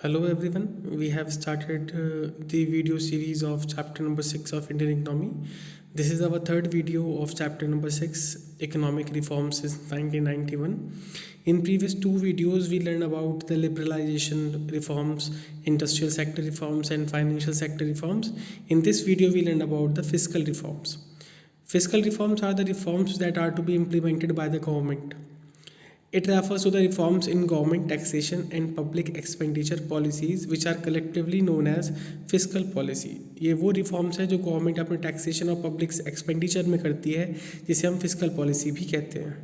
Hello everyone, we have started the video series of chapter number 6 of Indian economy. This is our third video of chapter number 6, economic reforms since 1991. In previous two videos, we learned about the liberalization reforms, industrial sector reforms and financial sector reforms. In this video, we learned about the fiscal reforms. Fiscal reforms are the reforms that are to be implemented by the government. It refers to the reforms in government taxation and public expenditure policies which are collectively known as fiscal policy. ये वो reforms है जो government अपने taxation और public expenditure में करती है, जिसे हम फिजिकल पॉलिसी भी कहते हैं.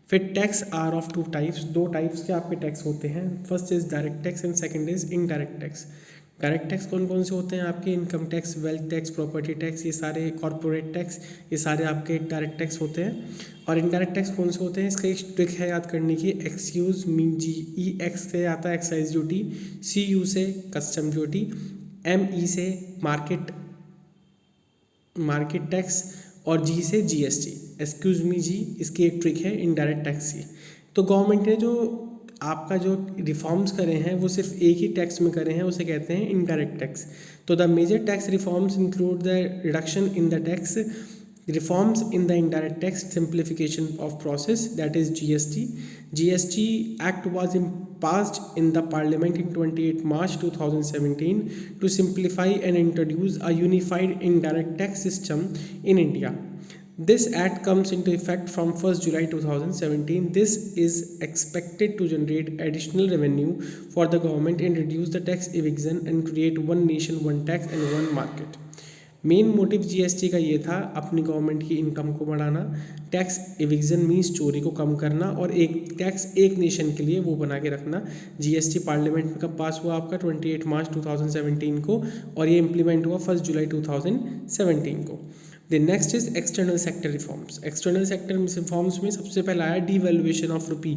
फिर tax are of two types, दो टाइप्स के आपके टैक्स होते हैं. First is direct tax and second is indirect tax. Direct tax कौन कौन से होते हैं आपके? Income tax, wealth tax, property tax, ये सारे कॉर्पोरेट टैक्स, ये सारे आपके डायरेक्ट टैक्स होते हैं. और इनडायरेक्ट टैक्स कौन से होते हैं? इसका एक ट्रिक है याद करने की. एक्सक्यूज मी जी, ई एक्स से आता है एक्साइज ड्यूटी, सी यू से कस्टम ड्यूटी, एम ई से मार्केट टैक्स और जी से जीएसटी. एक्सक्यूज मी जी, इसकी एक ट्रिक है इनडायरेक्ट टैक्स की. तो गवर्नमेंट ने जो आपका जो रिफॉर्म्स करे हैं वो सिर्फ एक ही टैक्स में करे हैं, उसे कहते हैं इनडायरेक्ट टैक्स. तो the major tax reforms include the reduction in the tax, reforms in the indirect tax, simplification of process, that is GST Act was passed in the Parliament in 28 March 2017 to simplify and introduce a unified indirect tax system in India. This act comes into effect from 1st July 2017. This is expected to generate additional revenue for the government and reduce the tax evasion and create one nation, one tax and one market. Main motive GST का ये था अपनी government की income को बढ़ाना, tax eviction means चोरी को कम करना और एक टैक्स एक नेशन के लिए वो बना के रखना. जीएसटी पार्लियामेंट में कब पास हुआ आपका? 28 मार्च 2017 को, और ये इम्प्लीमेंट हुआ 1 जुलाई 2017 को. The next is external sector reforms. External sector reforms में सबसे पहला आया डीवैल्यूएशन ऑफ रुपी.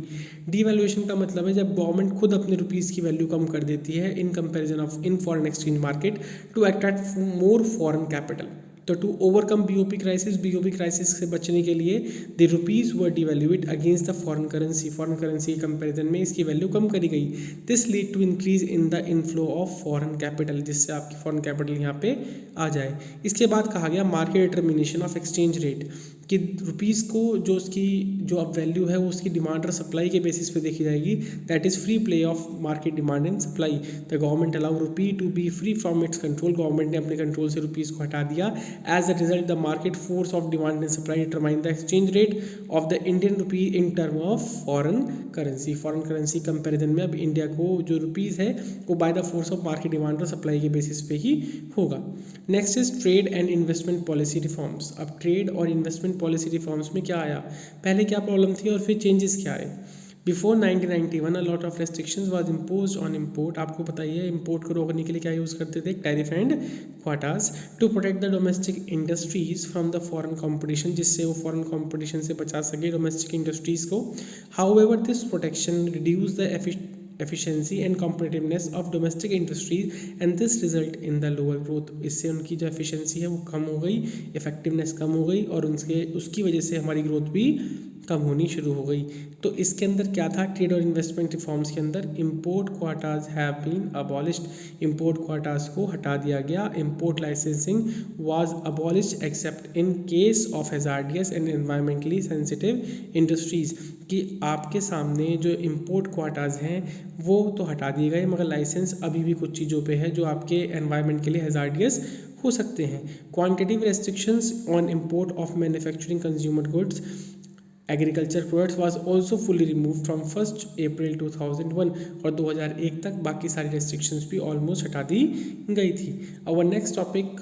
डीवैल्यूएशन का मतलब है जब गवर्नमेंट खुद अपने रुपीज़ की वैल्यू कम कर देती है in comparison of in foreign exchange market to attract more foreign capital. तो टू ओवरकम बीओपी क्राइसिस से बचने के लिए the rupees were devalued against the foreign currency के कंपैरिजन में इसकी वैल्यू कम करी गई. This lead to increase in the inflow of foreign capital, जिससे आपकी फॉरेन कैपिटल यहाँ पे आ जाए. इसके बाद कहा गया market determination of exchange rate, कि रुपीज़ को जो उसकी जो अब वैल्यू है वो उसकी डिमांड और सप्लाई के बेसिस पे देखी जाएगी. That is free play of market demand and supply. The government allow rupee to be free from its control. Government ने अपने कंट्रोल से रुपीज़ को हटा दिया. As a result the market force of demand and supply determine the exchange rate of the Indian rupee in term of foreign currency comparison में अब India को जो रुपीज़ है वो by the force of market demand और supply के basis पे ही होगा. Next is trade and investment policy reforms. अब ट्रेड और इन्वेस्टमेंट पॉलिसी रिफॉर्म्स में क्या आया, पहले क्या प्रॉब्लम थी और फिर चेंजेस क्या आए. Before 1991 a lot of restrictions was imposed on import. आपको पता ही है इम्पोर्ट को रोकने के लिए क्या यूज़ करते थे? Tariff and quotas to protect the domestic industries from the foreign competition, जिससे वो फॉरेन कंपटीशन से बचा सके डोमेस्टिक इंडस्ट्रीज को. However this protection reduce the efficiency and competitiveness of domestic industries and this result in the lower growth. इससे उनकी जो efficiency है वो कम हो गई, effectiveness कम हो गई और उसकी वजह से हमारी ग्रोथ भी कम होनी शुरू हो गई. तो इसके अंदर क्या था? ट्रेड और इन्वेस्टमेंट रिफॉर्म्स के अंदर import quotas have been abolished. Import quotas को हटा दिया गया. Import licensing was abolished except in case of hazardous and environmentally sensitive industries. कि आपके सामने जो इम्पोर्ट क्वाटाज हैं वो तो हटा दिए गए, मगर लाइसेंस अभी भी कुछ चीज़ों पे है जो आपके एनवायरनमेंट के लिए हैजार्डियस हो सकते हैं. Quantitative restrictions on import of manufacturing consumer goods agriculture products was also fully remove from 1 अप्रैल 2001 और 2001 तक बाकी सारी रेस्ट्रिक्शंस भी ऑलमोस्ट हटा दी गई थी. Our next topic